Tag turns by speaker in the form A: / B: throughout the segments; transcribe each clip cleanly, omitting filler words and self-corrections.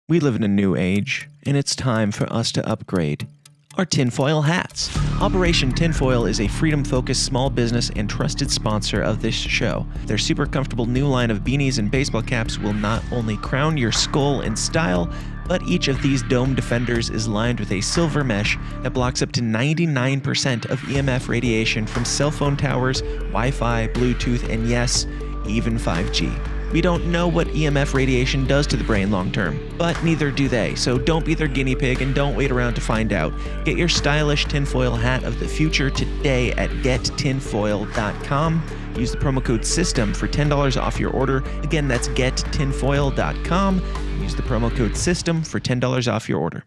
A: We live in a new age, and it's time for us to upgrade our tinfoil hats. Operation Tinfoil is a freedom-focused small business and trusted sponsor of this show. Their super comfortable new line of beanies and baseball caps will not only crown your skull in style, but each of these dome defenders is lined with a silver mesh that blocks up to 99% of EMF radiation from cell phone towers, Wi-Fi, Bluetooth, and yes, even 5G. We don't know what EMF radiation does to the brain long term, but neither do they, so don't be their guinea pig and don't wait around to find out. Get your stylish tinfoil hat of the future today at gettinfoil.com. Use the promo code SYSTEM for $10 off your order. Again, that's gettinfoil.com. Use the promo code SYSTEM for $10 off your order.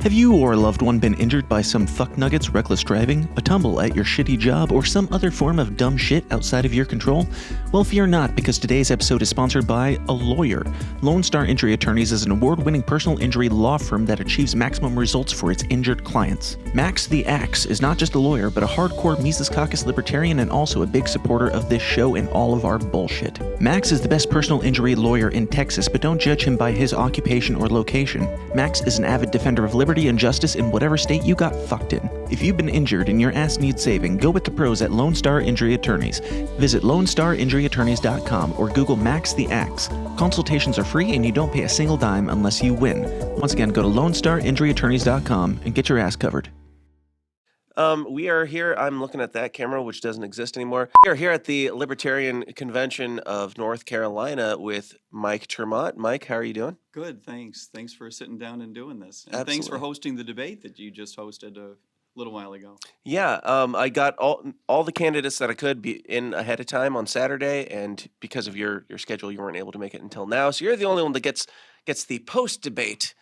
A: Have you or a loved one been injured by some fuck nuggets, reckless driving, a tumble at your shitty job, or some other form of dumb shit outside of your control? Well, fear not, because today's episode is sponsored by a lawyer. Lone Star Injury Attorneys is an award-winning personal injury law firm that achieves maximum results for its injured clients. Max the Axe is not just a lawyer, but a hardcore Mises Caucus libertarian and also a big supporter of this show and all of our bullshit. Max is the best personal injury lawyer in Texas, but don't judge him by his occupation or location. Max is an avid defender of liberty and justice in whatever state you got fucked in. If you've been injured and your ass needs saving, go with the pros at Lone Star Injury Attorneys. Visit LoneStarInjuryAttorneys.com or Google Max the Axe. Consultations are free and you don't pay a single dime unless you win. Once again, go to LoneStarInjuryAttorneys.com and get your ass covered.
B: We are here. I'm looking at that camera, which doesn't exist anymore. We are here at the Libertarian Convention of North Carolina with Mike Ter Maat. Mike, how are you doing?
C: Good, thanks. Thanks for sitting down and doing this. And
B: Absolutely.
C: Thanks for hosting the debate that you just hosted a little while ago.
B: Yeah, I got all the candidates that I could be in ahead of time on Saturday, and because of your schedule, you weren't able to make it until now. So you're the only one that gets the post-debate.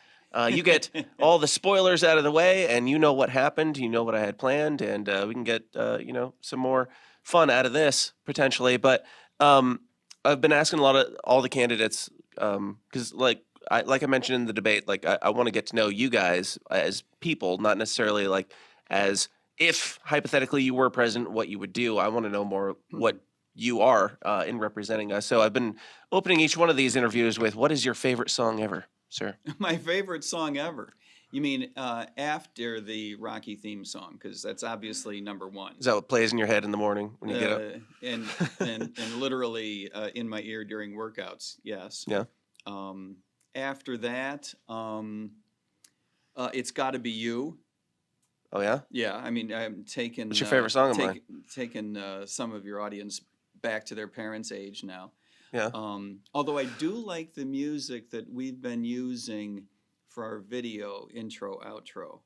B: You get all the spoilers out of the way, and you know what happened. You know what I had planned, and we can get some more fun out of this potentially. But I've been asking all the candidates because like I mentioned in the debate, like I want to get to know you guys as people, not necessarily like as if hypothetically you were president, what you would do. I want to know more what you are in representing us. So I've been opening each one of these interviews with, what is your favorite song ever? Sir.
C: My favorite song ever. You mean after the Rocky theme song, because that's obviously number one.
B: Is that what plays in your head in the morning when you get up?
C: And literally in my ear during workouts, yes.
B: Yeah.
C: After that, It's Gotta Be You.
B: Oh, yeah?
C: Yeah, I mean, I'm taking...
B: What's your favorite song of mine?
C: Taking some of your audience back to their parents' age now.
B: Yeah.
C: Although I do like the music that we've been using for our video intro, outro.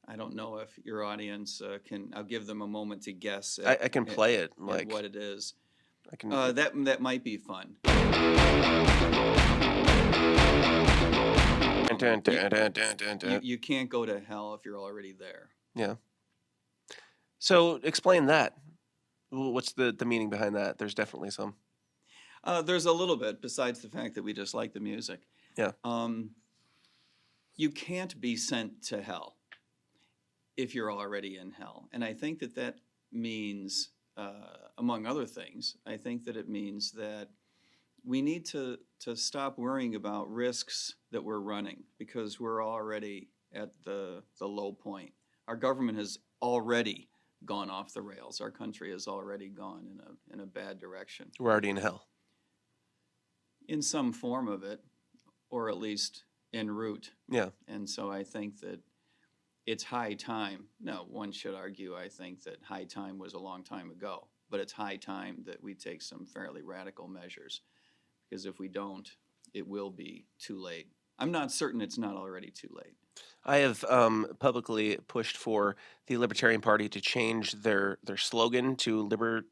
C: I don't know if your audience can. I'll give them a moment to guess.
B: I can play it, like
C: what it is.
B: I can.
C: That might be fun. You can't go to hell if you're already there.
B: Yeah. So explain that. What's the meaning behind that? There's definitely some.
C: There's a little bit, besides the fact that we just like the music.
B: Yeah.
C: You can't be sent to hell if you're already in hell. And I think that means, among other things, I think that it means that we need to stop worrying about risks that we're running, because we're already at the low point. Our government has already gone off the rails. Our country has already gone in a bad direction.
B: We're already in hell.
C: In some form of it, or at least en route.
B: Yeah.
C: And so I think that it's high time. No, one should argue, I think, that high time was a long time ago. But it's high time that we take some fairly radical measures. Because if we don't, it will be too late. I'm not certain it's not already too late.
B: I have publicly pushed for the Libertarian Party to change their slogan to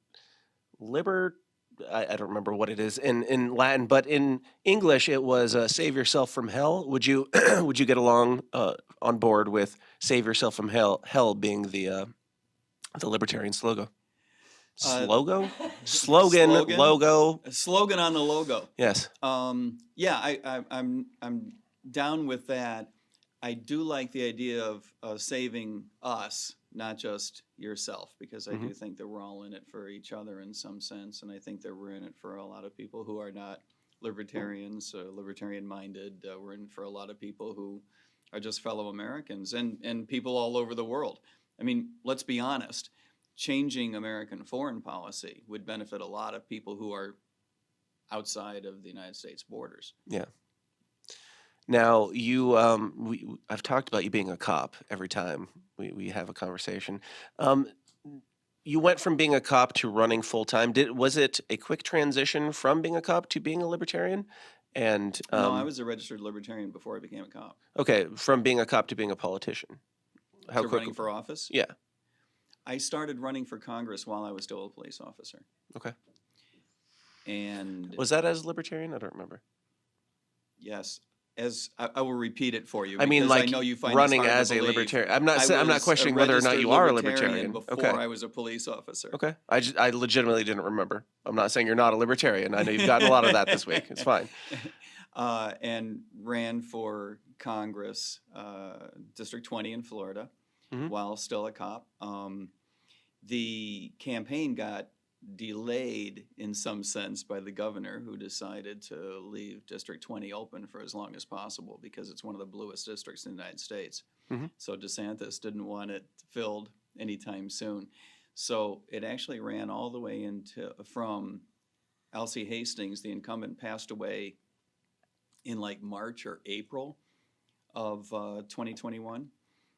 B: I don't remember what it is in Latin, but in English it was "Save yourself from hell." Would you would you get along on board with "Save yourself from hell"? Hell being the Libertarian slogan. Slogan, logo.
C: A slogan on the logo.
B: Yes.
C: Yeah, I'm down with that. I do like the idea of saving us, not just yourself, because I do think that we're all in it for each other in some sense, and I think that we're in it for a lot of people who are not libertarians, libertarian-minded. We're in for a lot of people who are just fellow Americans and people all over the world. I mean, let's be honest. Changing American foreign policy would benefit a lot of people who are outside of the United States borders.
B: Yeah. Now, I've talked about you being a cop every time we have a conversation. You went from being a cop to running full time. Was it a quick transition from being a cop to being a libertarian? And
C: No, I was a registered libertarian before I became a cop.
B: okay, from being a cop to being a politician. How
C: So
B: quick?
C: running for office?
B: Yeah.
C: I started running for Congress while I was still a police officer.
B: Okay.
C: And
B: Was that as libertarian? I don't remember.
C: yes, as I will repeat it for you.
B: I mean,
C: because
B: like
C: I know you find this
B: running
C: hard to
B: as a
C: believe.
B: libertarian. I'm not
C: I
B: I'm not
C: was
B: questioning
C: a
B: whether or not
C: registered
B: you are a
C: libertarian
B: libertarian.
C: before
B: Okay.
C: I was a police officer.
B: Okay. I legitimately didn't remember. I'm not saying you're not a libertarian. I know you've gotten a lot of that this week. It's fine.
C: And ran for Congress, District 20 in Florida,
B: Mhm.
C: while still a cop. The campaign got delayed in some sense by the governor, who decided to leave District 20 open for as long as possible because it's one of the bluest districts in the United States.
B: Mhm.
C: So DeSantis didn't want it filled anytime soon. So it actually ran all the way from Elsie Hastings, the incumbent, passed away in like March or April of 2021.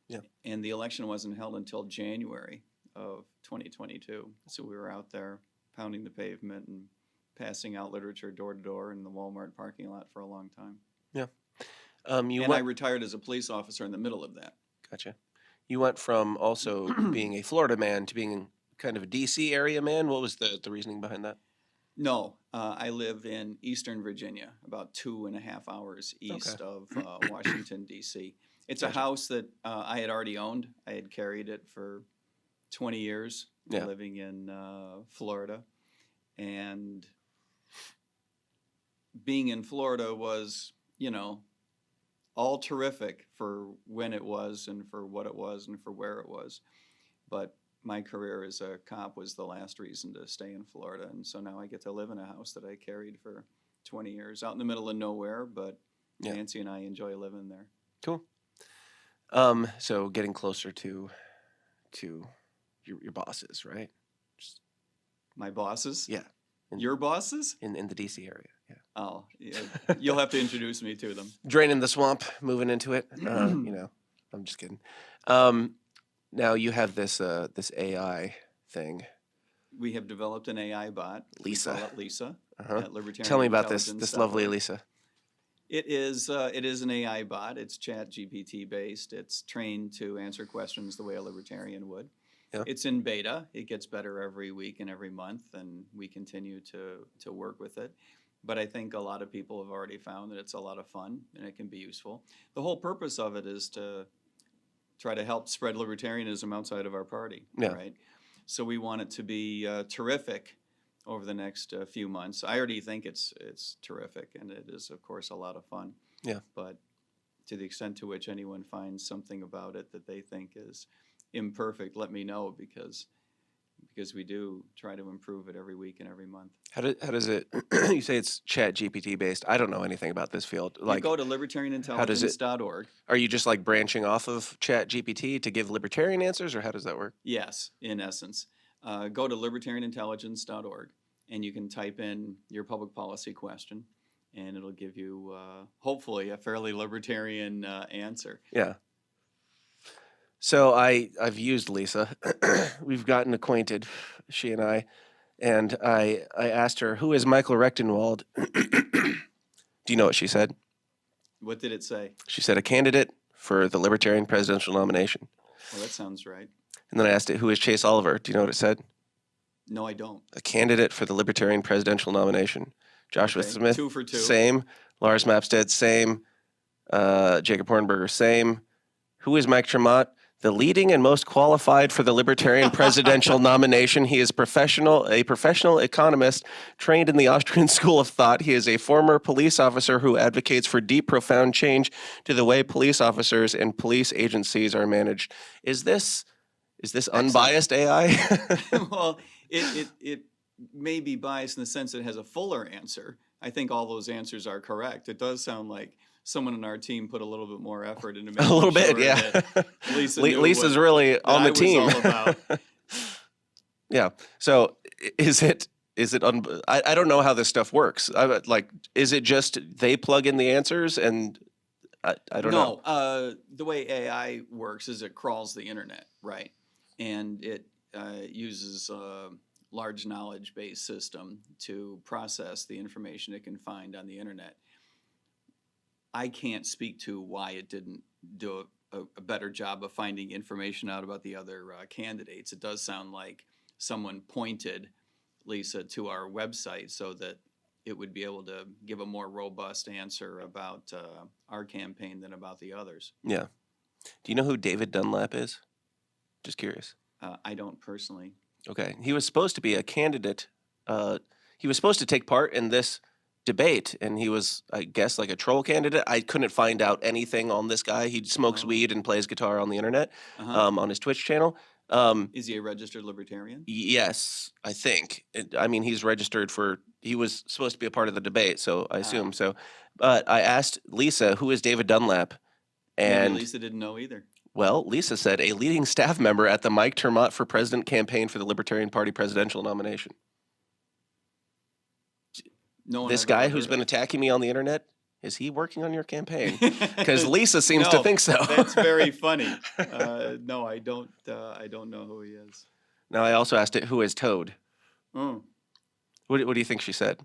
B: Yeah.
C: And the election wasn't held until January of 2022. So we were out there pounding the pavement and passing out literature door to door in the Walmart parking lot for a long time.
B: Yeah.
C: I retired as a police officer in the middle of that.
B: Gotcha. You went from also being a Florida man to being kind of a DC area man. What was the reasoning behind that?
C: No, I live in Eastern Virginia, about 2.5 hours east of Washington, D.C. It's
B: Gotcha.
C: a house that I had already owned. I had carried it for 20 years,
B: Yeah.
C: living in Florida. And being in Florida was, all terrific for when it was and for what it was and for where it was. But my career as a cop was the last reason to stay in Florida. And so now I get to live in a house that I carried for 20 years out in the middle of nowhere. But
B: Yeah.
C: Nancy and I enjoy living there.
B: Cool. So getting closer to your bosses, right?
C: My bosses?
B: Yeah.
C: Your bosses?
B: In the DC area. Yeah.
C: Oh, yeah. You'll have to introduce me to them.
B: Draining the swamp, moving into it. I'm just kidding. Now you have this AI thing.
C: We have developed an AI bot.
B: Lisa.
C: We call it Lisa.
B: Uh-huh.
C: At Libertarian
B: Tell me about this
C: Intelligence.
B: lovely Lisa.
C: It is an AI bot. It's chat GPT based. It's trained to answer questions the way a libertarian would.
B: Yeah.
C: It's in beta. It gets better every week and every month, and we continue to work with it. But I think a lot of people have already found that it's a lot of fun and it can be useful. The whole purpose of it is to try to help spread libertarianism outside of our party,
B: Yeah.
C: right? So we want it to be terrific over the next few months. I already think it's terrific, and it is, of course, a lot of fun.
B: Yeah.
C: But to the extent to which anyone finds something about it that they think is imperfect, let me know, because we do try to improve it every week and every month.
B: How does it? You say it's Chat GPT based. I don't know anything about this field.
C: You
B: Like,
C: go to libertarianintelligence.org.
B: are you just like branching off of Chat GPT to give libertarian answers, or how does that work?
C: Yes, in essence. Go to libertarianintelligence.org, and you can type in your public policy question, and it'll give you, hopefully, a fairly libertarian answer.
B: Yeah. So I've used Lisa. We've gotten acquainted, she and I asked her, who is Michael Rechtenwald? Do you know what she said?
C: What did it say?
B: She said a candidate for the Libertarian presidential nomination.
C: Well, that sounds right.
B: And then I asked it, who is Chase Oliver? Do you know what it said?
C: No, I don't.
B: A candidate for the Libertarian presidential nomination. Joshua
C: Okay,
B: Smith,
C: 2 for 2.
B: same. Lars Mapstead, same. Jacob Hornberger, same. Who is Mike Ter Maat? The leading and most qualified for the Libertarian presidential nomination. He is a professional economist trained in the Austrian School of Thought. He is a former police officer who advocates for deep, profound change to the way police officers and police agencies are managed. Is this unbiased AI?
C: Well, it may be biased in the sense that it has a fuller answer I think all those answers are correct. It does sound like someone in our team put a little bit more effort into
B: A
C: making
B: little bit,
C: sure
B: yeah.
C: that Lisa knew
B: Lisa's
C: what
B: really
C: that
B: on the
C: I was
B: team.
C: all about.
B: Yeah. So is it? I don't know how this stuff works. Like, is it just they plug in the answers and I don't know.
C: No, the way AI works is it crawls the internet, right? And it uses a large knowledge-based system to process the information it can find on the internet. I can't speak to why it didn't do a better job of finding information out about the other candidates. It does sound like someone pointed Lisa to our website so that it would be able to give a more robust answer about our campaign than about the others.
B: Yeah. Do you know who David Dunlap is? Just curious.
C: I don't personally.
B: Okay. He was supposed to be a candidate. He was supposed to take part in this debate, and he was, I guess, like a troll candidate. I couldn't find out anything on this guy. He smokes weed and plays guitar on the internet, on his Twitch channel.
C: Is he a registered libertarian?
B: Yes, I think. I mean, he's registered for. He was supposed to be a part of the debate, so I assume so. But I asked Lisa, who is David Dunlap, and
C: Maybe Lisa didn't know either.
B: well, Lisa said a leading staff member at the Mike Ter Maat for President campaign for the Libertarian Party presidential nomination.
C: No one
B: This
C: I've
B: guy
C: ever
B: who's
C: heard
B: been
C: of.
B: attacking me on the internet, is he working on your campaign? Because Lisa seems to
C: No,
B: think so.
C: That's very funny. No, I don't. I don't know who he is.
B: Now, I also asked it, who is Toad?
C: Oh,
B: What do you think she said?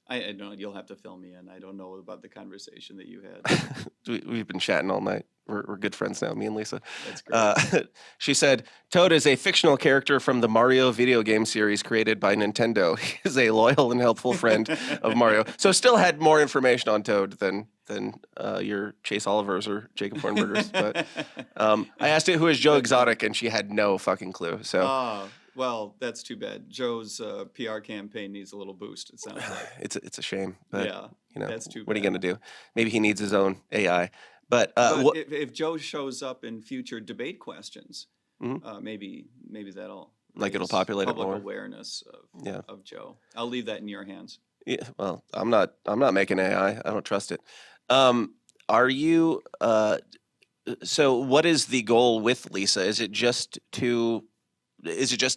C: I don't. You'll have to fill me in. I don't know about the conversation that you had.
B: We've been chatting all night. We're good friends now, me and Lisa.
C: That's great.
B: She said, Toad is a fictional character from the Mario video game series created by Nintendo. He is a loyal and helpful friend of Mario. So still had more information on Toad than your Chase Olivers or Jacob Hornbergers. But I asked it, who is Joe Exotic, and she had no fucking clue. So
C: Oh, well, that's too bad. Joe's PR campaign needs a little boost, it sounds like.
B: it's a shame. But,
C: Yeah,
B: you know,
C: that's too
B: what are you
C: bad.
B: going to do? Maybe he needs his own AI. But,
C: But if Joe shows up in future debate questions,
B: Mhm.
C: maybe that'll
B: Like it'll
C: raise
B: populate it
C: public
B: more.
C: awareness
B: Yeah.
C: of Joe. I'll leave that in your hands.
B: Yeah, well, I'm not making AI. I don't trust it. Are you? So, what is the goal with Lisa? Is it just a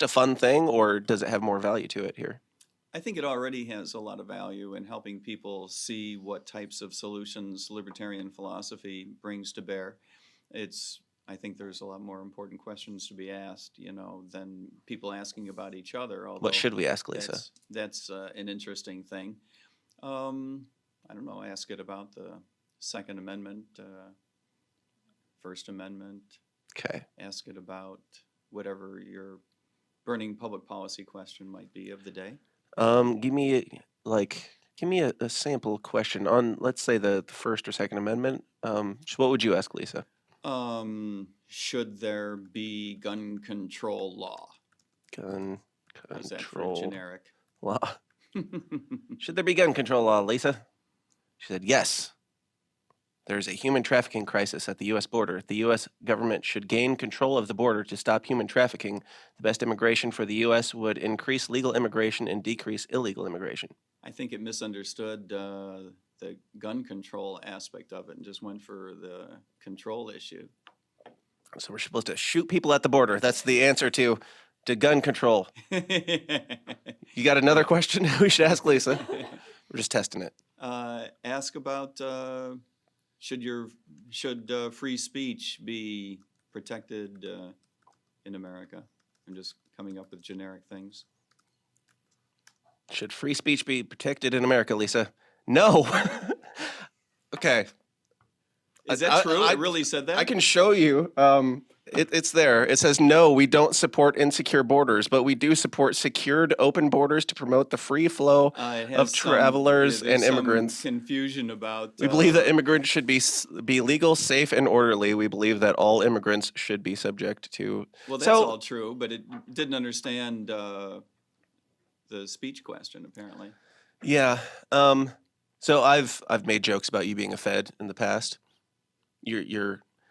B: fun thing, or does it have more value to it here?
C: I think it already has a lot of value in helping people see what types of solutions libertarian philosophy brings to bear. I think there's a lot more important questions to be asked, than people asking about each other. Although
B: What should we ask Lisa?
C: That's an interesting thing. I don't know. Ask it about the Second Amendment, First Amendment.
B: Okay.
C: Ask it about whatever your burning public policy question might be of the day.
B: Give me a sample question on, let's say, the First or Second Amendment. What would you ask Lisa?
C: Should there be gun control law?
B: Gun
C: How's that for
B: control
C: generic?
B: law. Should there be gun control law, Lisa? She said, yes. There is a human trafficking crisis at the U.S. border. The U.S. government should gain control of the border to stop human trafficking. The best immigration for the U.S. would increase legal immigration and decrease illegal immigration.
C: I think it misunderstood the gun control aspect of it and just went for the control issue.
B: So we're supposed to shoot people at the border. That's the answer to gun control. You got another question we should ask Lisa? We're just testing it.
C: Ask about should free speech be protected in America? I'm just coming up with generic things.
B: Should free speech be protected in America, Lisa? No. Okay.
C: Is that true? It really said that?
B: I can show you. It's there. It says, no, we don't support insecure borders, but we do support secured open borders to promote the free flow
C: It
B: of
C: has
B: travelers
C: there's
B: and
C: some
B: immigrants.
C: confusion about.
B: We believe that immigrants should be legal, safe, and orderly. We believe that all immigrants should be subject to.
C: Well, that's
B: So-
C: all true, but it didn't understand the speech question, apparently.
B: Yeah. So I've made jokes about you being a Fed in the past.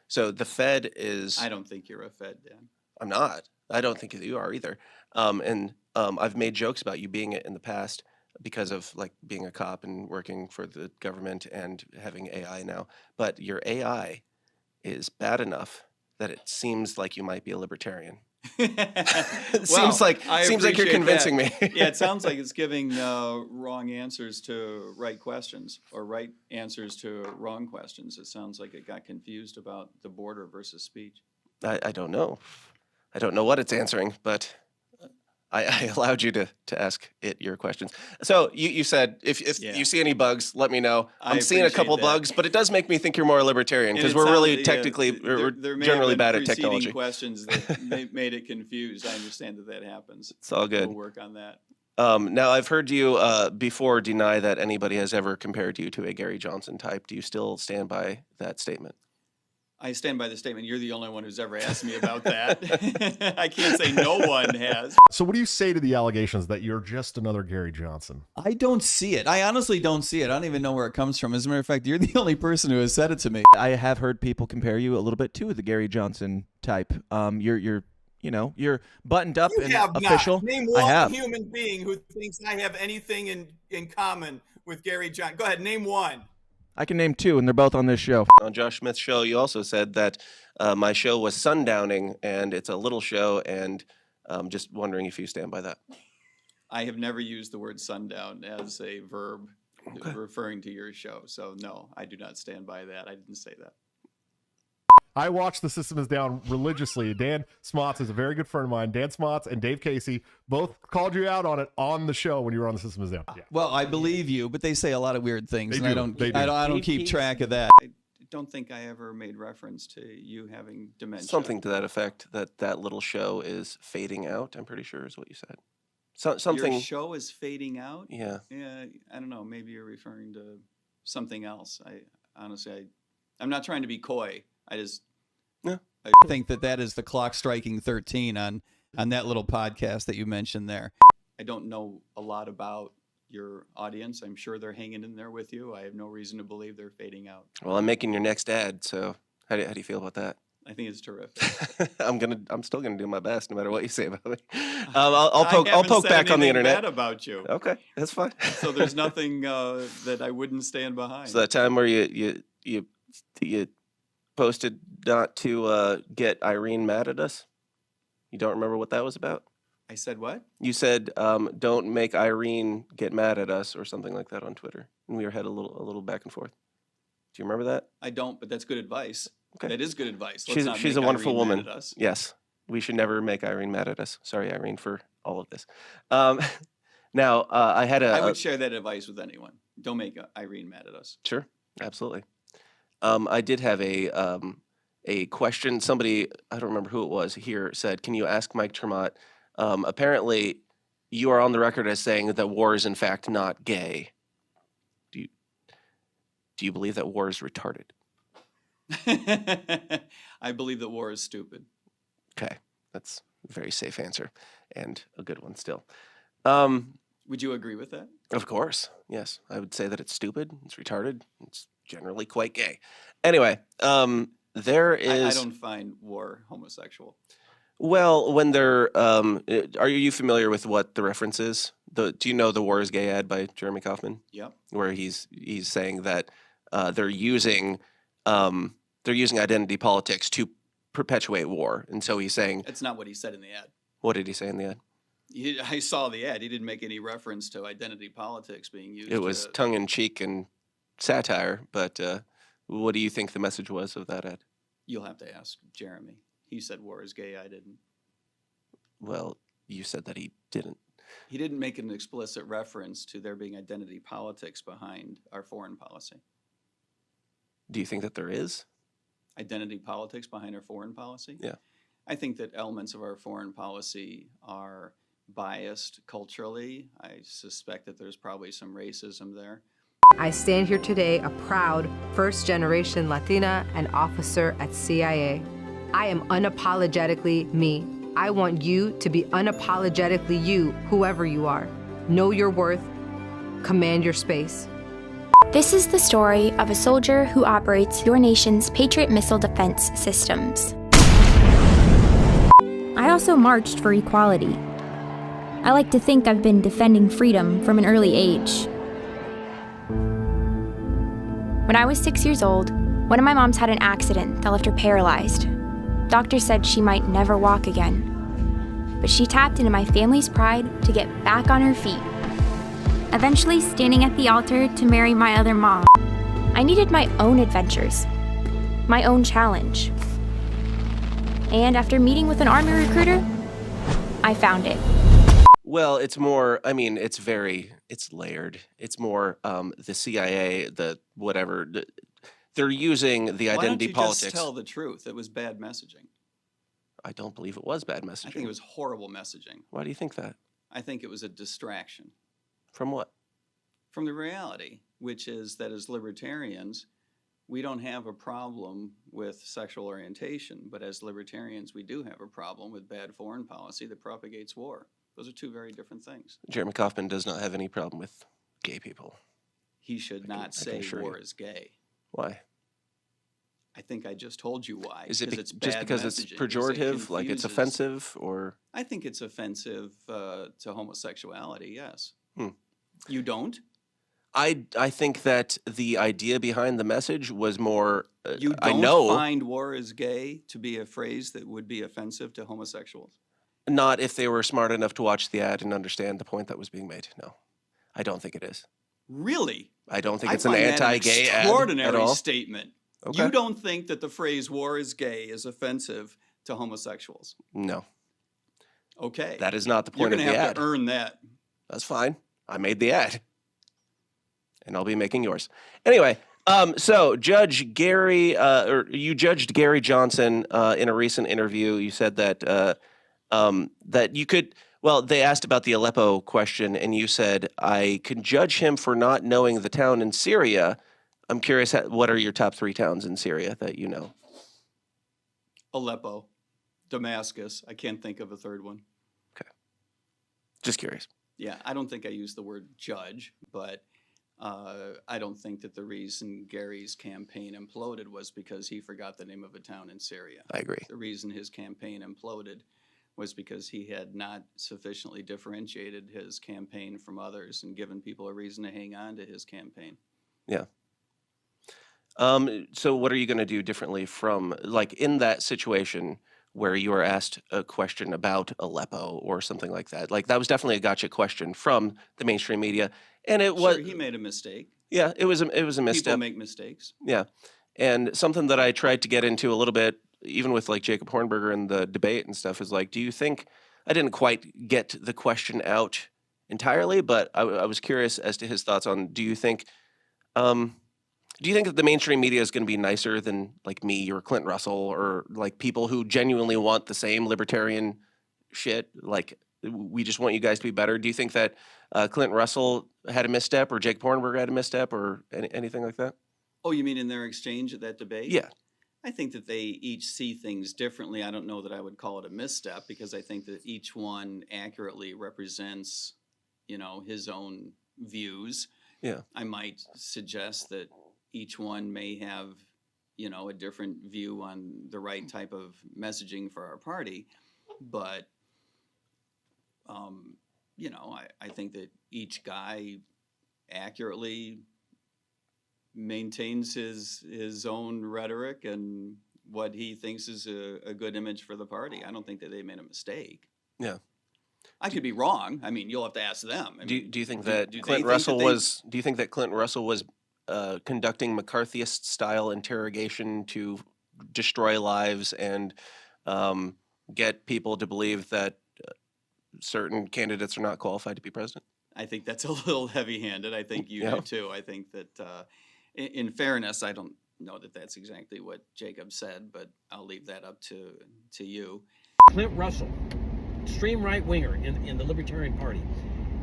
B: So the Fed is.
C: I don't think you're a Fed, Dan.
B: I'm not. I don't think you are either. And I've made jokes about you being it in the past. because of like being a cop and working for the government and having AI now. But your AI is bad enough that it seems like you might be a libertarian. It seems like you're convincing me.
C: Yeah, it sounds like it's giving wrong answers to right questions or right answers to wrong questions. It sounds like it got confused about the border versus speech.
B: I don't know. I don't know what it's answering, but I allowed you to ask it your questions. So you said if you see any bugs, let me know. I'm seeing a couple bugs, but it does make me think you're more a libertarian because we're really technically we're generally bad at technology.
C: Questions that made it confused. I understand that happens.
B: It's all good.
C: We'll work on that.
B: Now I've heard you before deny that anybody has ever compared you to a Gary Johnson type. Do you still stand by that statement?
C: I stand by the statement. You're the only one who's ever asked me about that. I can't say no one has.
D: So what do you say to the allegations that you're just another Gary Johnson?
E: I don't see it. I honestly don't see it. I don't even know where it comes from. As a matter of fact, you're the only person who has said it to me.
A: I have heard people compare you a little bit to the Gary Johnson type. You're buttoned up and official.
F: Name one human being who thinks I have anything in common with Gary Johnson. Go ahead, name one.
A: I can name two, and they're both on this show.
B: On Josh Smith's show, you also said that my show was sundowning, and it's a little show, and just wondering if you stand by that.
C: I have never used the word sundown as a verb referring to your show. So, no, I do not stand by that. I didn't say that.
D: I watch The System Is Down religiously. Dan Smots is a very good friend of mine. Dan Smots and Dave Casey both called you out on it on the show when you were on The System Is Down. Yeah.
E: Well, I believe you, but they say a lot of weird things, I don't keep track of that.
C: I don't think I ever made reference to you having dementia.
B: Something to that effect, that little show is fading out, I'm pretty sure is what you said. Something.
C: Your show is fading out?
B: Yeah.
C: Yeah, I don't know. Maybe you're referring to something else. I'm not trying to be coy. I
E: think that is the clock striking 13 on that little podcast that you mentioned there.
C: I don't know a lot about your audience. I'm sure they're hanging in there with you. I have no reason to believe they're fading out.
B: Well, I'm making your next ad, so how do you feel about that?
C: I think it's terrific.
B: I'm still gonna do my best, no matter what you say about me. I'll poke back on the internet.
C: Bad about you.
B: Okay, that's fine.
C: So there's nothing that I wouldn't stand behind.
B: So that time where you posted not to get Irene mad at us. You don't remember what that was about?
C: I said what?
B: You said don't make Irene get mad at us or something like that on Twitter, and we had a little back and forth. Do you remember that?
C: I don't, but that's good advice.
B: Okay.
C: That is good advice.
B: She's a wonderful
C: Irene
B: woman.
C: mad at us.
B: Yes, we should never make Irene mad at us. Sorry, Irene, for all of this. Now, I
C: would share that advice with anyone. Don't make Irene mad at us.
B: Sure, absolutely. I did have a question. Somebody, I don't remember who it was here, said, can you ask Mike Ter Maat? Apparently, you are on the record as saying that war is in fact not gay. Do you believe that war is retarded?
C: I believe that war is stupid.
B: Okay, that's a very safe answer and a good one still.
C: Would you agree with that?
B: Of course, yes. I would say that it's stupid, it's retarded, it's generally quite gay. Anyway, there is...
C: I don't find war homosexual.
B: Well, when they're... are you familiar with what the reference is? Do you know the War is Gay ad by Jeremy Kaufman?
C: Yep.
B: Where he's saying that they're using identity politics to perpetuate war. And so he's saying...
C: That's not what he said in the ad.
B: What did he say in the ad?
C: I saw the ad. He didn't make any reference to identity politics being used.
B: It was tongue-in-cheek and satire, but what do you think the message was of that ad?
C: You'll have to ask Jeremy. He said war is gay. I didn't.
B: Well, you said that he didn't.
C: He didn't make an explicit reference to there being identity politics behind our foreign policy.
B: Do you think that there is?
C: Identity politics behind our foreign policy?
B: Yeah.
C: I think that elements of our foreign policy are biased culturally. I suspect that there's probably some racism there.
G: I stand here today a proud first-generation Latina and officer at CIA. I am unapologetically me. I want you to be unapologetically you, whoever you are. Know your worth. Command your space.
H: This is the story of a soldier who operates your nation's Patriot missile defense systems. I also marched for equality. I like to think I've been defending freedom from an early age. When I was 6 years old, one of my moms had an accident that left her paralyzed. Doctors said she might never walk again. But she tapped into my family's pride to get back on her feet, eventually standing at the altar to marry my other mom. I needed my own adventures, my own challenge. And after meeting with an Army recruiter, I found it.
B: Well, it's more, I mean, it's layered. It's more the CIA, the whatever. They're using the
C: Why don't
B: identity
C: you
B: politics.
C: just tell the truth? It was bad messaging.
B: I don't believe it was bad messaging.
C: I think it was horrible messaging.
B: Why do you think that?
C: I think it was a distraction
B: From what?
C: from the reality, which is that as libertarians, we don't have a problem with sexual orientation, but as libertarians, we do have a problem with bad foreign policy that propagates war. Those are two very different things.
B: Jeremy Kaufman does not have any problem with gay people.
C: He should not
B: I can
C: say
B: assure
C: war
B: you.
C: is gay.
B: Why?
C: I think I just told you why.
B: Is it
C: because it's
B: just
C: bad
B: because it's
C: messaging, because it
B: pejorative, like it's
C: confuses-
B: offensive, or
C: I think it's offensive to homosexuality, yes.
B: Hmm.
C: You don't?
B: I think that the idea behind the message was more.
C: You
B: I
C: don't
B: know
C: find war is gay to be a phrase that would be offensive to homosexuals?
B: not if they were smart enough to watch the ad and understand the point that was being made. No, I don't think it is.
C: Really?
B: I don't think
C: I
B: it's an
C: find that
B: anti-gay ad at
C: extraordinary
B: all.
C: statement.
B: Okay.
C: You don't think that the phrase war is gay is offensive to homosexuals?
B: No,
C: Okay.
B: that is not the
C: You're
B: point of
C: going to
B: the
C: have
B: ad.
C: to earn that.
B: That's fine. I made the ad, and I'll be making yours anyway. So Judge Gary, or you judged Gary Johnson in a recent interview. You said that that you could. Well, they asked about the Aleppo question, and you said I can judge him for not knowing the town in Syria. I'm curious, what are your top 3 towns in Syria that you know?
C: Aleppo, Damascus. I can't think of a third one.
B: Just curious.
C: Yeah, I don't think I used the word judge, but I don't think that the reason Gary's campaign imploded was because he forgot the name of a town in Syria.
B: I agree.
C: The reason his campaign imploded was because he had not sufficiently differentiated his campaign from others and given people a reason to hang on to his campaign.
B: Yeah. So what are you going to do differently from, like, in that situation where you were asked a question about Aleppo or something like that? Like, that was definitely a gotcha question from the mainstream media, and it was,
C: Sure, he made a mistake.
B: yeah, it was a
C: People
B: misstep.
C: make mistakes.
B: Yeah, and something that I tried to get into a little bit, even with like Jacob Hornberger and the debate and stuff, is like, do you think, I didn't quite get the question out entirely, but I was curious as to his thoughts on, do you think that the mainstream media is going to be nicer than like me or Clint Russell or like people who genuinely want the same libertarian shit? Like, we just want you guys to be better. Do you think that Clint Russell had a misstep, or Jake Pornberger had a misstep, or anything like that?
C: Oh, you mean in their exchange at that debate?
B: Yeah.
C: I think that they each see things differently. I don't know that I would call it a misstep, because I think that each one accurately represents, his own views.
B: Yeah.
C: I might suggest that each one may have, a different view on the right type of messaging for our party. But, I think that each guy accurately maintains his own rhetoric and what he thinks is a good image for the party. I don't think that they made a mistake.
B: Yeah.
C: I could be wrong. I mean, you'll have to ask them.
B: Do you think that
C: do they
B: Clint
C: think
B: Russell
C: that they-
B: was? Do you think that Clint Russell was conducting McCarthyist style interrogation to destroy lives and get people to believe that certain candidates are not qualified to be president?
C: I think that's a little heavy-handed. I think you
B: Yeah.
C: do too. I think that, in fairness, I don't know that that's exactly what Jacob said, but I'll leave that up to you.
I: Clint Russell, extreme right winger in the Libertarian Party,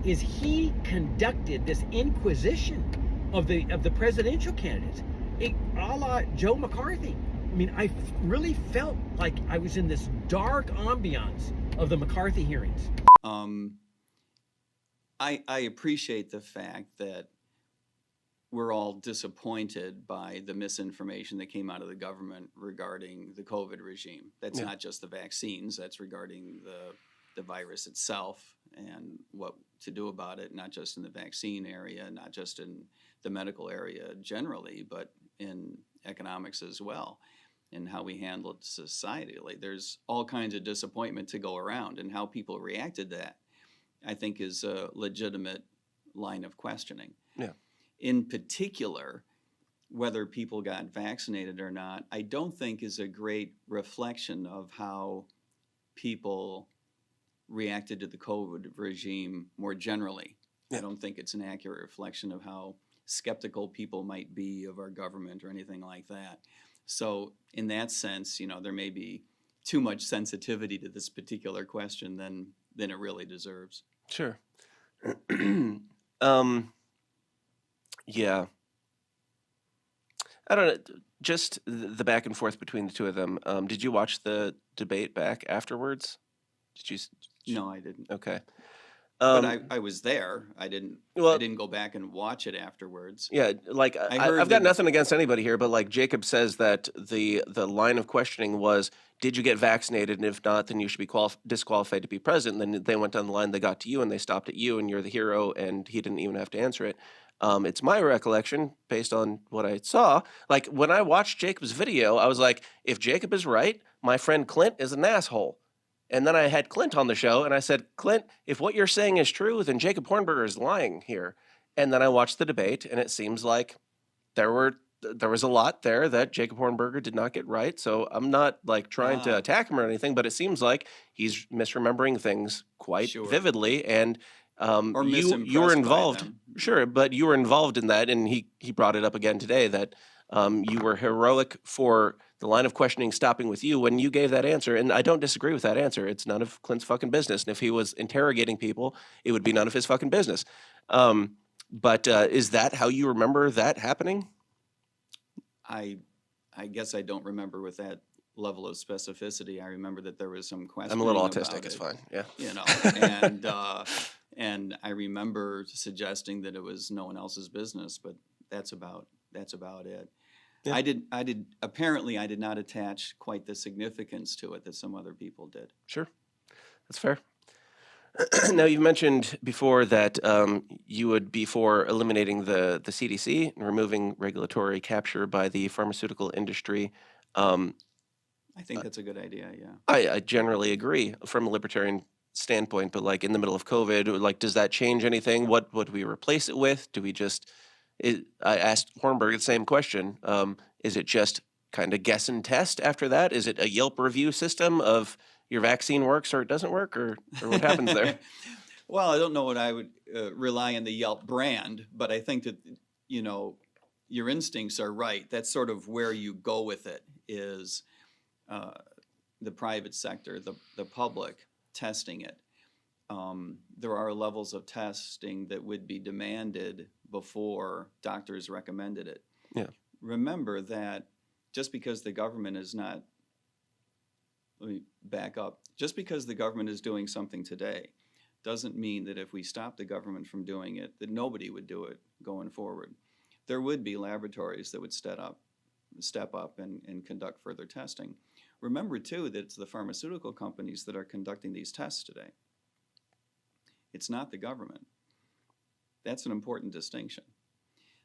I: is he conducted this inquisition of the presidential candidates, a la Joe McCarthy. I mean, I really felt like I was in this dark ambiance of the McCarthy hearings.
C: I appreciate the fact that we're all disappointed by the misinformation that came out of the government regarding the COVID regime. That's
B: Yeah.
C: not just the vaccines, that's regarding the virus itself and what to do about it, not just in the vaccine area, not just in the medical area generally, but in economics as well, and how we handle it societally. There's all kinds of disappointment to go around, and how people reacted to that, I think, is a legitimate line of questioning.
B: Yeah.
C: In particular, whether people got vaccinated or not, I don't think is a great reflection of how people reacted to the COVID regime more generally.
B: Yeah.
C: I don't think it's an accurate reflection of how skeptical people might be of our government or anything like that. So in that sense, there may be too much sensitivity to this particular question than it really deserves.
B: Sure. Yeah. I don't know. Just the back and forth between the two of them. Did you watch the debate back afterwards? Did you?
C: No, I didn't.
B: Okay.
C: But I was there. I didn't go back and watch it afterwards.
B: Yeah, like
C: heard
B: I've
C: that-
B: got nothing against anybody here, but like Jacob says that the line of questioning was, did you get vaccinated? And if not, then you should be disqualified to be president. And then they went down the line, they got to you, and they stopped at you, and you're the hero, and he didn't even have to answer it. It's my recollection, based on what I saw, like when I watched Jacob's video, I was like, if Jacob is right, my friend Clint is an asshole. And then I had Clint on the show, and I said, Clint, if what you're saying is true, then Jacob Hornberger is lying here. And then I watched the debate, and it seems like there was a lot there that Jacob Hornberger did not get right. So I'm not like trying to attack him or anything, but it seems like he's misremembering things quite vividly. And
C: Or
B: you were
C: misimpressed by
B: involved,
C: them.
B: sure, but you were involved in that, and he brought it up again today that you were heroic for the line of questioning stopping with you when you gave that answer, and I don't disagree with that answer. It's none of Clint's fucking business, and if he was interrogating people, it would be none of his fucking business. But is that how you remember that happening?
C: I guess I don't remember with that level of specificity. I remember that there was some question.
B: I'm a little autistic. It's fine. Yeah.
C: And I remember suggesting that it was no one else's business, but that's about it.
B: Yeah.
C: Apparently I did not attach quite the significance to it that some other people did.
B: Sure. That's fair. Now, you mentioned before that you would be for eliminating the CDC and removing regulatory capture by the pharmaceutical industry.
C: I think that's a good idea, yeah.
B: I generally agree from a libertarian standpoint, but like in the middle of COVID, like, does that change anything? What would we replace it with? Do we just... I asked Hornberg the same question. Is it just kind of guess and test after that? Is it a Yelp review system of your vaccine works or it doesn't work, or what happens there?
C: Well, I don't know what I would rely on the Yelp brand, but I think that, your instincts are right. That's sort of where you go with it, is the private sector, the public testing it. There are levels of testing that would be demanded before doctors recommended it.
B: Yeah.
C: Remember that just because the government is not, let me back up, just because the government is doing something today doesn't mean that if we stop the government from doing it, that nobody would do it going forward. There would be laboratories that would step up and conduct further testing. Remember, too, that it's the pharmaceutical companies that are conducting these tests today. It's not the government. That's an important distinction.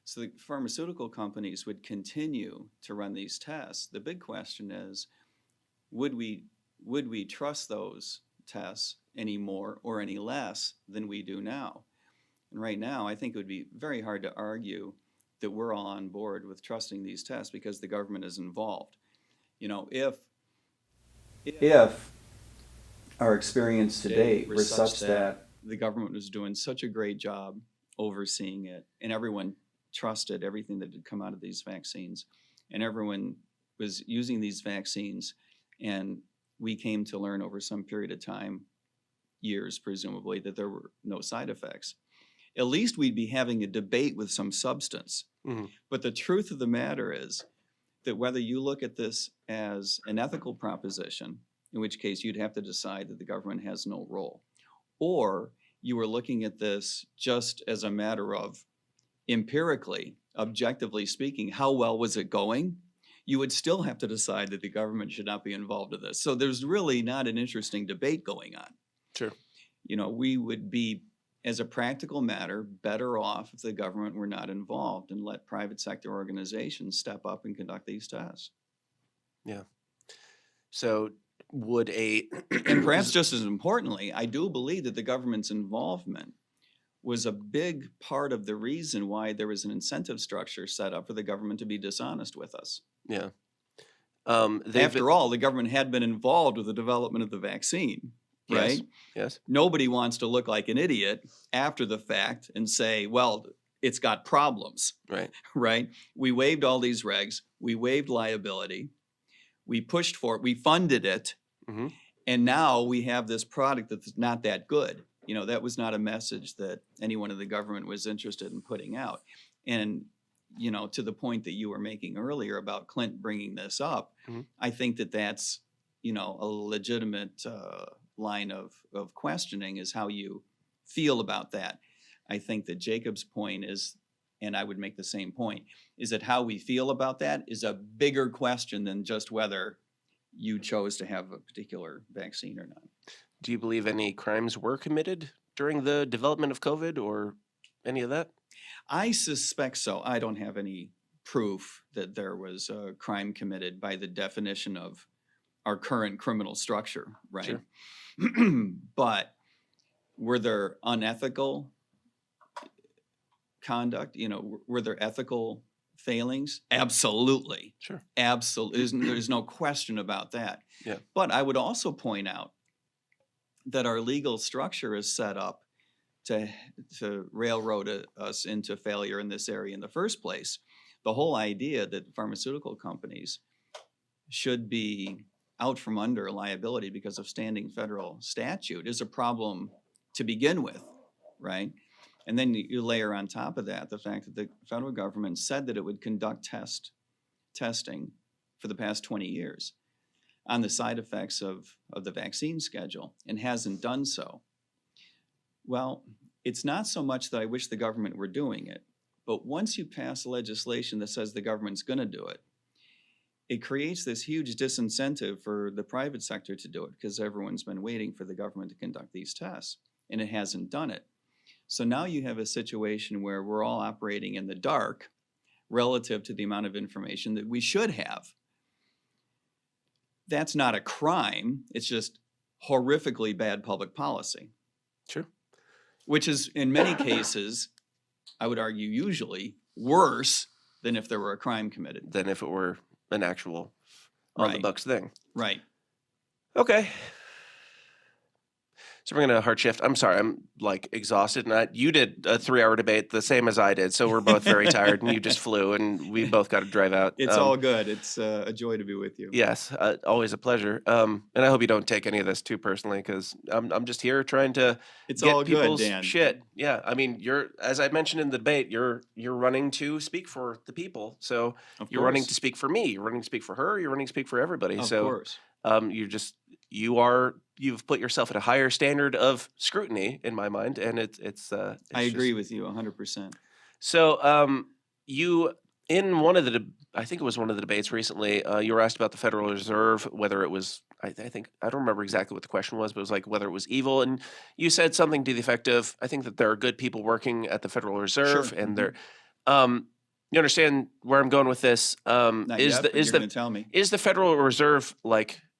C: So the pharmaceutical companies would continue to run these tests. The big question is, would we trust those tests any more or any less than we do now? And right now, I think it would be very hard to argue that we're all on board with trusting these tests because the government is involved. If our experience to date were such that the government was doing such a great job overseeing it, and everyone trusted everything that had come out of these vaccines, and everyone was using these vaccines, and we came to learn over some period of time, years presumably, that there were no side effects, at least we'd be having a debate with some substance.
B: Mm-hmm.
C: But the truth of the matter is that whether you look at this as an ethical proposition, in which case you'd have to decide that the government has no role, or you were looking at this just as a matter of empirically, objectively speaking, how well was it going? You would still have to decide that the government should not be involved in this. So there's really not an interesting debate going on.
B: Sure.
C: we would be, as a practical matter, better off if the government were not involved and let private sector organizations step up and conduct these tests.
B: Yeah. So would
C: and perhaps just as importantly, I do believe that the government's involvement was a big part of the reason why there was an incentive structure set up for the government to be dishonest with us.
B: Yeah.
C: After all, the government had been involved with the development of the vaccine, right?
B: Yes.
C: Nobody wants to look like an idiot after the fact and say, well, it's got problems,
B: Right.
C: right? We waived all these regs. We waived liability. We pushed for it. We funded it.
B: Mm-hmm.
C: And now we have this product that's not that good. That was not a message that anyone in the government was interested in putting out. And, to the point that you were making earlier about Clint bringing this up,
B: mm-hmm.
C: I think that that's, a legitimate line of questioning is how you feel about that. I think that Jacob's point is, and I would make the same point, is that how we feel about that is a bigger question than just whether you chose to have a particular vaccine or not.
B: Do you believe any crimes were committed during the development of COVID or any of that?
C: I suspect so. I don't have any proof that there was a crime committed by the definition of our current criminal structure, right?
B: Sure.
C: But were there unethical conduct? Were there ethical failings? Absolutely.
B: Sure.
C: Absolutely. There's no question about that.
B: Yeah.
C: But I would also point out that our legal structure is set up to railroad us into failure in this area in the first place. The whole idea that pharmaceutical companies should be out from under liability because of standing federal statute is a problem to begin with, right? And then you layer on top of that the fact that the federal government said that it would conduct testing for the past 20 years on the side effects of the vaccine schedule and hasn't done so. Well, it's not so much that I wish the government were doing it, but once you pass legislation that says the government's going to do it, it creates this huge disincentive for the private sector to do it because everyone's been waiting for the government to conduct these tests, and it hasn't done it. So now you have a situation where we're all operating in the dark relative to the amount of information that we should have. That's not a crime. It's just horrifically bad public policy.
B: Sure.
C: Which is, in many cases, I would argue usually worse than if there were a crime committed.
B: Than if it were an actual on the books thing.
C: Right.
B: Okay. So we're gonna hard shift. I'm sorry, I'm exhausted. And you did a 3-hour debate the same as I did, so we're both very tired. And you just flew, and we both got to drive out.
C: It's all good. It's a joy to be with you.
B: Yes, always a pleasure. And I hope you don't take any of this too personally, because I'm just here trying to
C: it's
B: get
C: all
B: people's
C: good, Dan.
B: shit. Yeah, I mean, as I mentioned in the debate, you're running to speak for the people. So you're running to speak for me. You're running to speak for her. You're running to speak for everybody.
C: Of
B: so
C: course.
B: You've put yourself at a higher standard of scrutiny in my mind, and it's
C: I agree with you 100%.
B: So you in one of the I think it was one of the debates recently, you were asked about the Federal Reserve, whether it was I think I don't remember exactly what the question was, but it was whether it was evil, and you said something to the effect of, I think that there are good people working at the Federal Reserve,
C: Sure.
B: and they're you understand where I'm going with this?
C: Not yet, but you're gonna tell me.
B: Is the Federal Reserve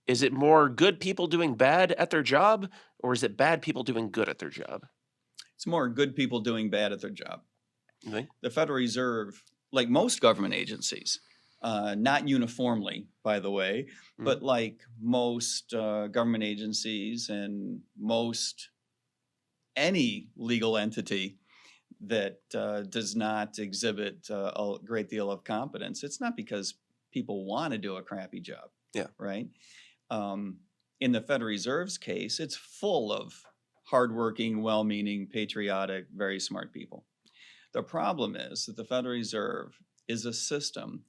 B: is it more good people doing bad at their job, or is it bad people doing good at their job?
C: It's more good people doing bad at their job.
B: You think?
C: The Federal Reserve, like most government agencies, not uniformly, by the way, but like most government agencies and any legal entity that does not exhibit a great deal of competence, it's not because people want to do a crappy job.
B: Yeah.
C: Right? In the Federal Reserve's case, it's full of hardworking, well-meaning, patriotic, very smart people. The problem is that the Federal Reserve is a system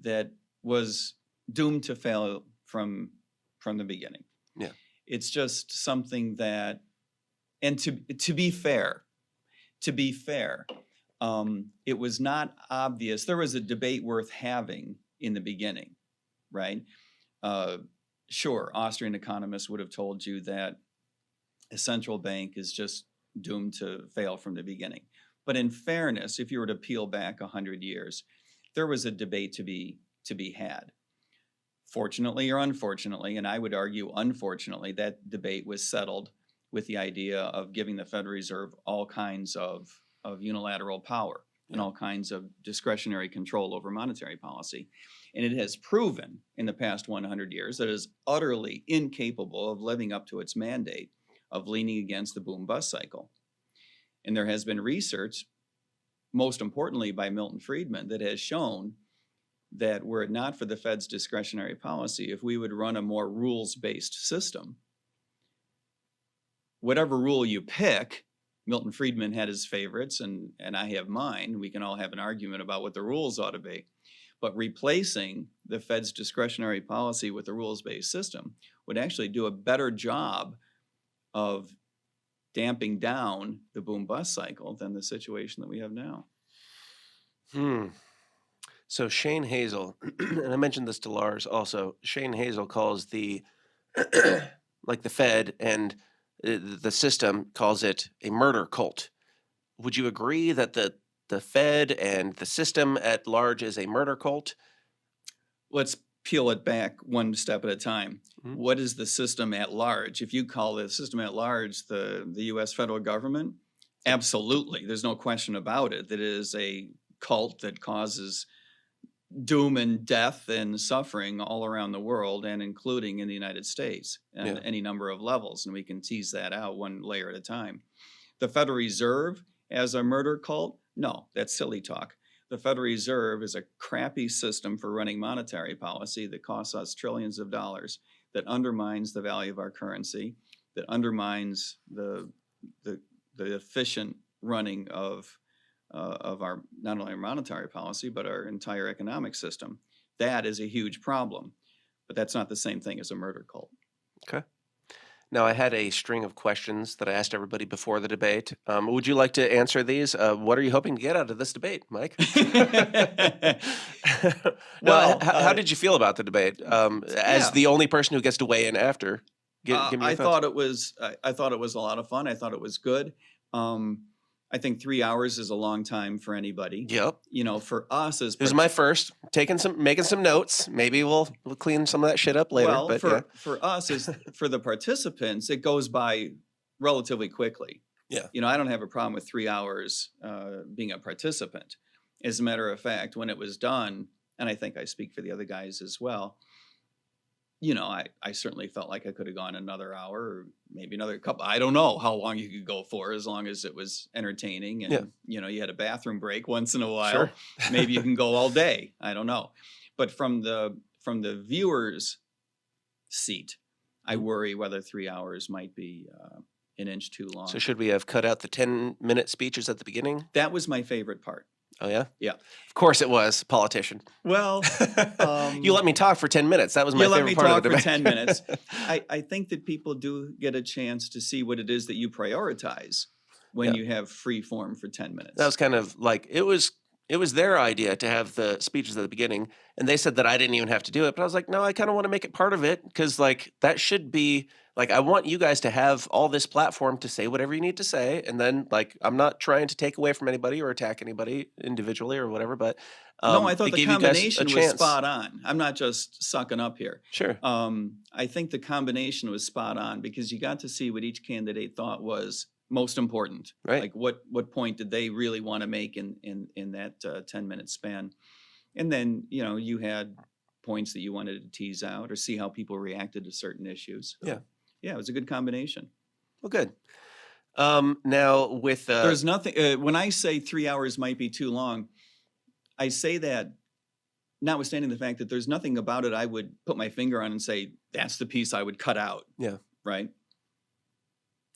C: that was doomed to fail from the beginning.
B: Yeah.
C: It's just something that, and to be fair, it was not obvious. There was a debate worth having in the beginning, right? Sure, Austrian economists would have told you that a central bank is just doomed to fail from the beginning. But in fairness, if you were to peel back 100 years, there was a debate to be had. Fortunately or unfortunately, and I would argue unfortunately, that debate was settled with the idea of giving the Federal Reserve all kinds of unilateral power and all kinds of discretionary control over monetary policy. And it has proven in the past 100 years that it is utterly incapable of living up to its mandate of leaning against the boom-bust cycle. And there has been research, most importantly by Milton Friedman, that has shown that were it not for the Fed's discretionary policy, if we would run a more rules-based system, whatever rule you pick, Milton Friedman had his favorites and I have mine. We can all have an argument about what the rules ought to be. But replacing the Fed's discretionary policy with a rules-based system would actually do a better job of damping down the boom-bust cycle than the situation that we have now.
B: So Shane Hazel, and I mentioned this to Lars also, Shane Hazel calls the like the Fed and the system calls it a murder cult. Would you agree that the Fed and the system at large is a murder cult?
C: Let's peel it back one step at a time. What is the system at large? If you call the system at large the U.S. federal government, absolutely. There's no question about it. That it is a cult that causes doom and death and suffering all around the world and including in the United States and any number of levels. And we can tease that out one layer at a time. The Federal Reserve as a murder cult? No, that's silly talk. The Federal Reserve is a crappy system for running monetary policy that costs us trillions of dollars, that undermines the value of our currency, that undermines the efficient running of our not only our monetary policy but our entire economic system. That is a huge problem, but that's not the same thing as a murder cult.
B: Okay. Now, I had a string of questions that I asked everybody before the debate. Would you like to answer these? What are you hoping to get out of this debate, Mike?
C: Well,
B: how did you feel about the debate? As the only person who gets to weigh in after, give me your
C: I
B: thoughts.
C: thought it was a lot of fun. I thought it was good. I think 3 hours is a long time for anybody.
B: Yep.
C: You know, for us as
B: It was my first. Making some notes. Maybe we'll clean some of that shit up later.
C: Well,
B: but
C: for us as for the participants, it goes by relatively quickly.
B: Yeah.
C: You know, I don't have a problem with 3 hours being a participant. As a matter of fact, when it was done, and I think I speak for the other guys as well, you know, I certainly felt like I could have gone another hour or maybe another couple. I don't know how long you could go for, as long as it was entertaining and, you know, you had a bathroom break once in a while.
B: Sure.
C: Maybe you can go all day. I don't know. But from the viewer's seat, I worry whether 3 hours might be an inch too long.
B: So should we have cut out the 10-minute speeches at the beginning?
C: That was my favorite part.
B: Oh, yeah?
C: Yeah.
B: Of course it was, politician.
C: Well,
B: you let me talk for 10 minutes. That was my favorite part of the debate.
C: You let me talk for 10 minutes. I think that people do get a chance to see what it is that you prioritize when you have free form for 10 minutes.
B: That was kind of like, it was their idea to have the speeches at the beginning, and they said that I didn't even have to do it. But I was like, no, I kind of want to make it part of it because, like, that should be like, I want you guys to have all this platform to say whatever you need to say, and then, like, I'm not trying to take away from anybody or attack anybody individually or whatever. But
C: no, I thought the combination was
B: chance.
C: spot on. I'm not just sucking up here.
B: Sure.
C: I think the combination was spot on because you got to see what each candidate thought was most important.
B: Right.
C: Like what point did they really want to make in that 10-minute span? And then, you know, you had points that you wanted to tease out or see how people reacted to certain issues. So, yeah, it was a good combination.
B: Well, good. Now with
C: there's nothing when I say 3 hours might be too long, I say that notwithstanding the fact that there's nothing about it I would put my finger on and say that's the piece I would cut out.
B: Yeah.
C: Right.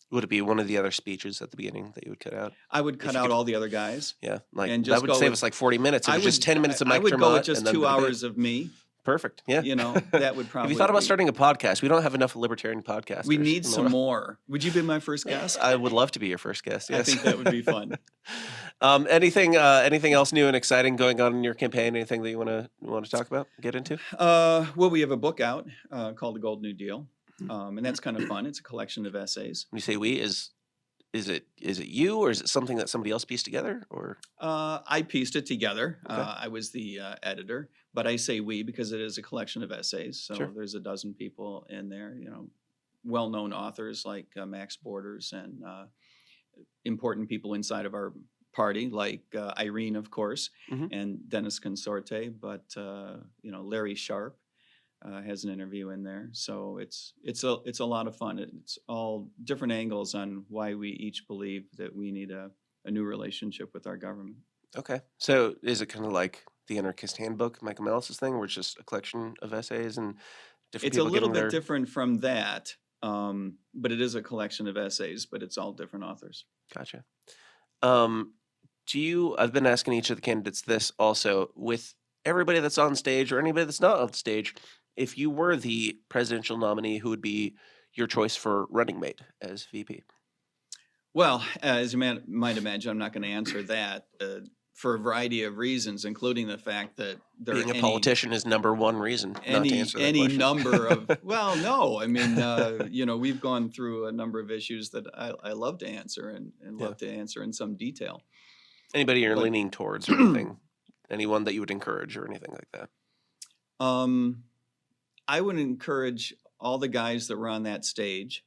B: Would it be one of the other speeches at the beginning that you would cut out?
C: I would cut out all the other guys.
B: Yeah, like
C: and
B: that would save us like 40 minutes. It was just 10 minutes of Mike Ter Maat.
C: I would go with just 2 hours of me.
B: Perfect. Yeah.
C: You know, that would probably.
B: Have you thought about starting a podcast? We don't have enough libertarian podcasts.
C: We need some more. Would you be my first guest?
B: I would love to be your first guest. Yes.
C: I think that would be fun.
B: Anything else new and exciting going on in your campaign? Anything that you want to talk about? Get into?
C: Well, we have a book out called The Gold New Deal. And that's kind of fun. It's a collection of essays.
B: When you say we, is it you, or is it something that somebody else pieced together? Or
C: I pieced it together.
B: Okay.
C: I was the editor, but I say we because it is a collection of essays. So
B: Sure.
C: there's a dozen people in there, well-known authors like Max Borders and important people inside of our party like Irene, of course,
B: Mhm.
C: and Dennis Consorte. But Larry Sharp has an interview in there. So it's a lot of fun. It's all different angles on why we each believe that we need a new relationship with our government.
B: Okay. So is it kind of like the Anarchist Handbook, Michael Mellis's thing, where it's just a collection of essays and different
C: It's a
B: people
C: little
B: giving
C: bit
B: their...
C: different from that, but it is a collection of essays, but it's all different authors.
B: Gotcha. I've been asking each of the candidates this also, with everybody that's on stage or anybody that's not on stage, if you were the presidential nominee, who would be your choice for running mate as VP?
C: Well, as you might imagine, I'm not going to answer that for a variety of reasons, including the fact that
B: Being a politician is number one reason not to answer that
C: any
B: question.
C: number of well, no, I mean, we've gone through a number of issues that I love to answer and love to answer in some detail.
B: Anybody you're
C: But-
B: leaning towards or anything? Anyone that you would encourage or anything like that?
C: I would encourage all the guys that were on that stage,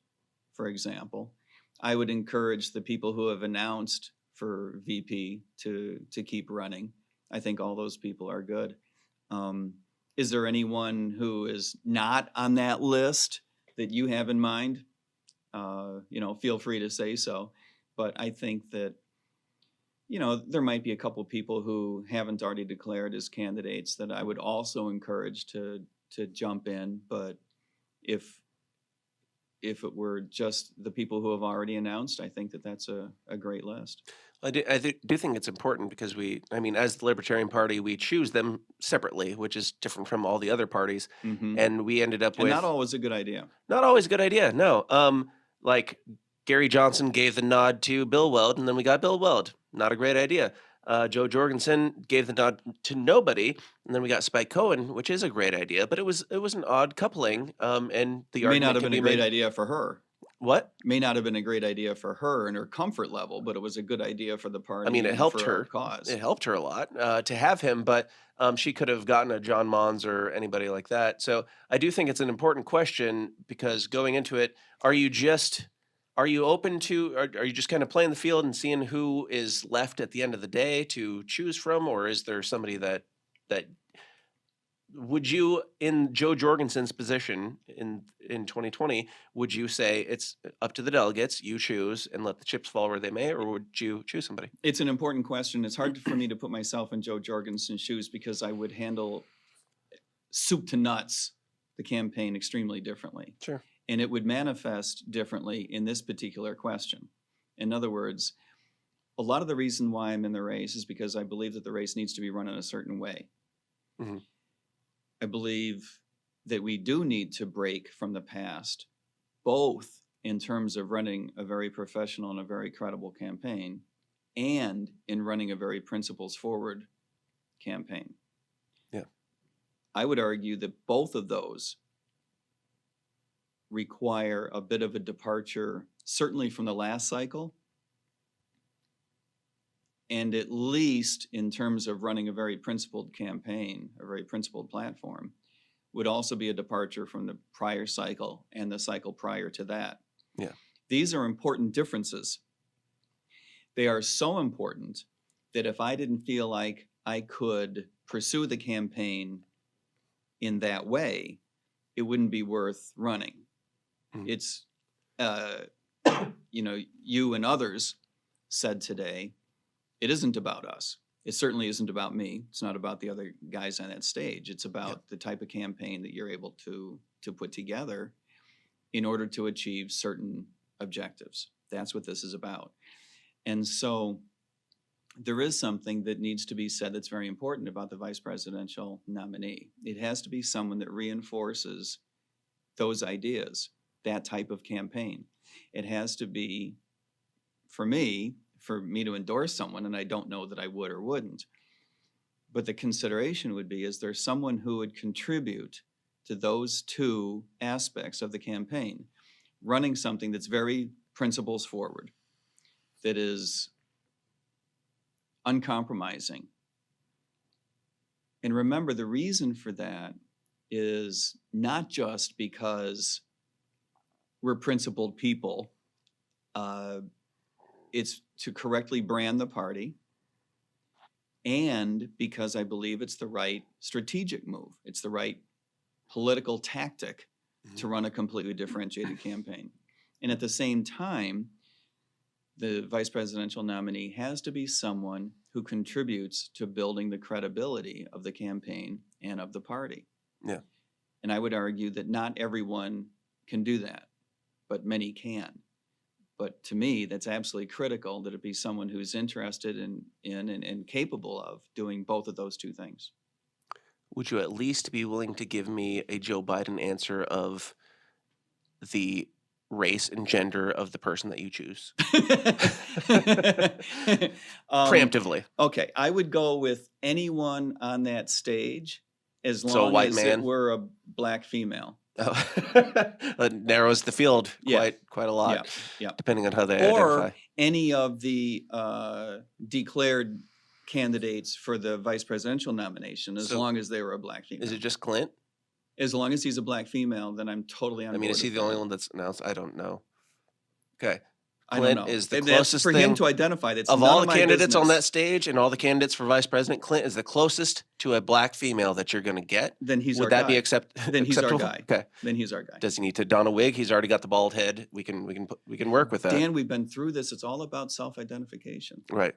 C: for example. I would encourage the people who have announced for VP to keep running. I think all those people are good. Is there anyone who is not on that list that you have in mind? Feel free to say so. But I think that, there might be a couple people who haven't already declared as candidates that I would also encourage to jump in. But if it were just the people who have already announced, I think that that's a great list.
B: I do think it's important because as the Libertarian Party, we choose them separately, which is different from all the other parties.
C: Mhm.
B: And we ended up
C: And
B: with...
C: not always a good idea.
B: Not always a good idea, no. Like Gary Johnson gave the nod to Bill Weld, and then we got Bill Weld. Not a great idea. Joe Jorgensen gave the nod to nobody, and then we got Spike Cohen, which is a great idea, but it was an odd coupling. And the
C: May
B: argument
C: not have
B: can
C: been a
B: be
C: great
B: made-
C: idea for her.
B: What?
C: May not have been a great idea for her and her comfort level, but it was a good idea for the party.
B: It
C: and
B: helped
C: for our
B: her.
C: cause.
B: It helped her a lot to have him, but she could have gotten a John Mons or anybody like that. So I do think it's an important question because going into it, are you just kind of playing the field and seeing who is left at the end of the day to choose from, or is there somebody that would you, in Joe Jorgensen's position in 2020, would you say it's up to the delegates, you choose and let the chips fall where they may, or would you choose somebody?
C: It's an important question. It's hard for me to put myself in Joe Jorgensen's shoes because I would handle soup to nuts the campaign extremely differently.
B: Sure.
C: And it would manifest differently in this particular question. In other words, a lot of the reason why I'm in the race is because I believe that the race needs to be run in a certain way.
B: Mhm.
C: I believe that we do need to break from the past, both in terms of running a very professional and a very credible campaign, and in running a very principles-forward campaign.
B: Yeah.
C: I would argue that both of those require a bit of a departure, certainly from the last cycle, and at least in terms of running a very principled campaign, a very principled platform, would also be a departure from the prior cycle and the cycle prior to that.
B: Yeah.
C: These are important differences. They are so important that if I didn't feel like I could pursue the campaign in that way, it wouldn't be worth running.
B: Mhm.
C: It's, you and others said today, it isn't about us. It certainly isn't about me. It's not about the other guys on that stage. It's about the type of campaign that you're able to put together in order to achieve certain objectives. That's what this is about. And so there is something that needs to be said that's very important about the vice presidential nominee. It has to be someone that reinforces those ideas, that type of campaign. It has to be, for me to endorse someone, and I don't know that I would or wouldn't, but the consideration would be, is there someone who would contribute to those two aspects of the campaign, running something that's very principles forward, that is uncompromising. And remember, the reason for that is not just because we're principled people. It's to correctly brand the party, and because I believe it's the right strategic move. It's the right political tactic to run a completely differentiated campaign. And at the same time, the vice presidential nominee has to be someone who contributes to building the credibility of the campaign and of the party.
B: Yeah.
C: And I would argue that not everyone can do that, but many can. But to me, that's absolutely critical that it be someone who's interested in and capable of doing both of those two things.
B: Would you at least be willing to give me a Joe Biden answer of the race and gender of the person that you choose? Preemptively.
C: Okay, I would go with anyone on that stage as
B: So a
C: long
B: white
C: as
B: man?
C: it were a black female.
B: Oh. That narrows the field
C: Yeah.
B: quite a lot,
C: Yeah, yeah.
B: depending on how they identify.
C: Or any of the declared candidates for the vice presidential nomination, as
B: So-
C: long as they were a black female.
B: Is it just Clint?
C: As long as he's a black female, then I'm totally on
B: I mean,
C: board
B: is he
C: with
B: the only
C: that.
B: one that's announced? I don't know. Okay.
C: I don't
B: Clint
C: know.
B: is the
C: That's
B: closest
C: for
B: thing
C: him to identify. That's
B: of
C: none
B: all the
C: my
B: candidates on
C: business.
B: that stage and all the candidates for vice president. Clint is the closest to a black female that you're going to get.
C: Then he's
B: Would
C: our
B: that be
C: guy.
B: acceptable?
C: Then he's our guy.
B: Okay.
C: Then he's our guy.
B: Does he need to don a wig? He's already got the bald head. We can work with that.
C: Dan, we've been through this. It's all about self-identification.
B: Right.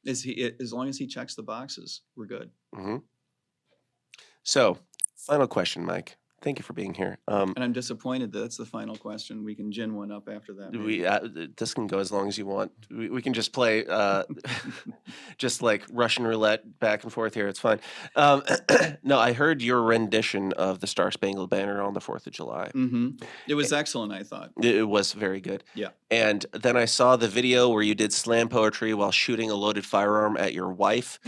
C: As long as he checks the boxes, we're good.
B: Mm-hmm. So, final question, Mike. Thank you for being here.
C: And I'm disappointed that that's the final question. We can gin one up after that. maybe.
B: This can go as long as you want. We can just play just like Russian roulette back and forth here. It's fine. No, I heard your rendition of the Star Spangled Banner on the 4th of July.
C: It was excellent, I thought.
B: It was very good.
C: Yeah.
B: And then I saw the video where you did slam poetry while shooting a loaded firearm at your wife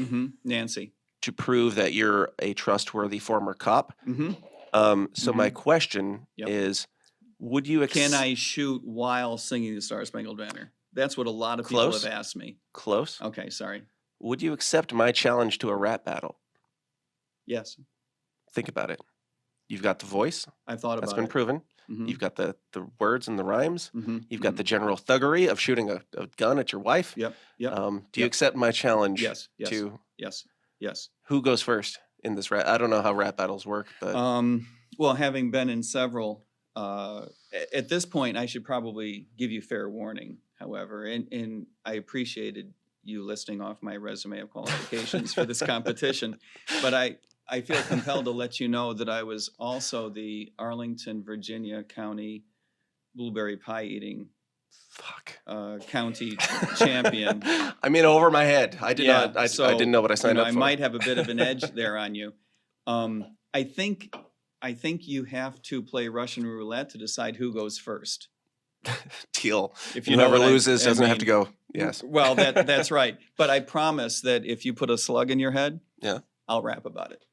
C: Nancy.
B: to prove that you're a trustworthy former cop. So my question is, would you
C: Can I shoot while singing the Star Spangled Banner? That's what a lot of people
B: Close.
C: have asked me.
B: Close?
C: Okay, sorry.
B: Would you accept my challenge to a rap battle?
C: Yes,
B: Think about it. You've got the voice.
C: I've thought
B: That's
C: about
B: been
C: it.
B: proven.
C: Mhm.
B: You've got the words and the rhymes.
C: Mhm,
B: You've got the general thuggery of shooting a gun at your wife.
C: Yep, yep.
B: Do you
C: Yep.
B: accept my challenge
C: Yes, yes,
B: to
C: yes, yes.
B: who goes first in this rap? I don't know how rap battles work, but
C: Well, having been in several, at this point, I should probably give you fair warning, however, and I appreciated you listing off my resume of qualifications for this competition, but I feel compelled to let you know that I was also the Arlington, Virginia County blueberry pie eating county champion.
B: I mean, over my head. I did not. I didn't know what I signed up
C: I
B: for.
C: might have a bit of an edge there on you. I think you have to play Russian roulette to decide who goes first.
B: Deal.
C: If you know
B: Whoever
C: what I-
B: loses
C: I
B: doesn't have
C: mean,
B: to go. Yes.
C: Well, that's right. But I promise that if you put a slug in your head,
B: Yeah.
C: I'll rap about it.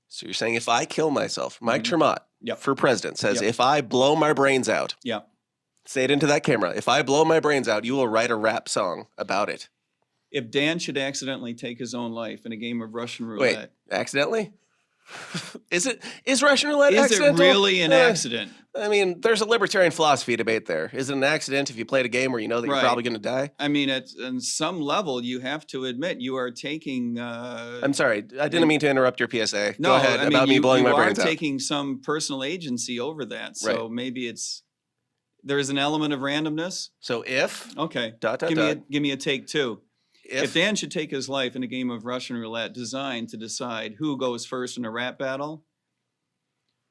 B: So you're saying if I kill myself, Mike
C: Mhm.
B: Ter Maat
C: Yep.
B: for president says
C: Yep.
B: if I blow my brains out,
C: Yeah.
B: say it into that camera. If I blow my brains out, you will write a rap song about it.
C: If Dan should accidentally take his own life in a game of Russian
B: Wait,
C: roulette,
B: accidentally? Is Russian roulette
C: is it
B: accidental?
C: really an accident?
B: I mean, there's a libertarian philosophy debate there. Is it an accident if you played a game where you know that you're
C: Right.
B: probably going to die?
C: I mean, at some level, you have to admit you are taking.
B: I'm sorry. I didn't mean to interrupt your PSA.
C: No,
B: Go ahead
C: I mean,
B: about me blowing
C: you
B: my
C: are
B: brains out.
C: taking some personal agency over that. So
B: Right.
C: maybe there is an element of randomness.
B: So if
C: Okay,
B: dot dot
C: give
B: dot
C: me a take two. If
B: if
C: Dan should take his life in a game of Russian roulette designed to decide who goes first in a rap battle,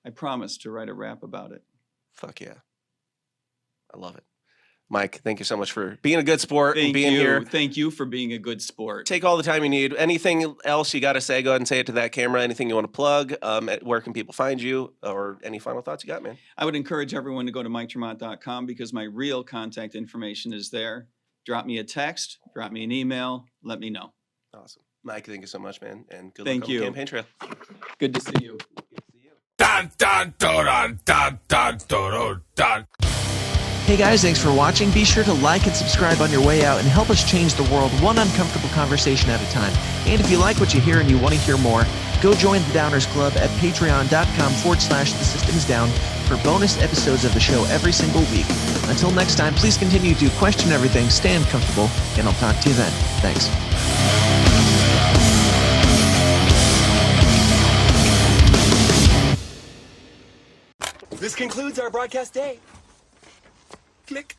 C: I promise to write a rap about it.
B: fuck yeah, I love it, Mike. Thank you so much for being a good sport and
C: Thank
B: being
C: you.
B: here.
C: Thank you for being a good sport.
B: Take all the time you need. Anything else you got to say? Go ahead and say it to that camera. Anything you want to plug? Where can people find you? Or any final thoughts you got, man?
C: I would encourage everyone to go to MikeTermott.com because my real contact information is there. Drop me a text, drop me an email, let me know.
B: Awesome, Mike. Thank you so much, man, and good
C: Thank
B: luck on
C: you.
B: the campaign trail.
C: Good to see you.
B: Good to see you.
A: Hey guys, thanks for watching. Be sure to like and subscribe on your way out and help us change the world one uncomfortable conversation at a time. And if you like what you hear and you want to hear more, go join the Downers Club at patreon.com/thesystemsdown for bonus episodes of the show every single week. Until next time, please continue to question everything, stay uncomfortable, and I'll talk to you then. Thanks.
J: This concludes our broadcast day. Click.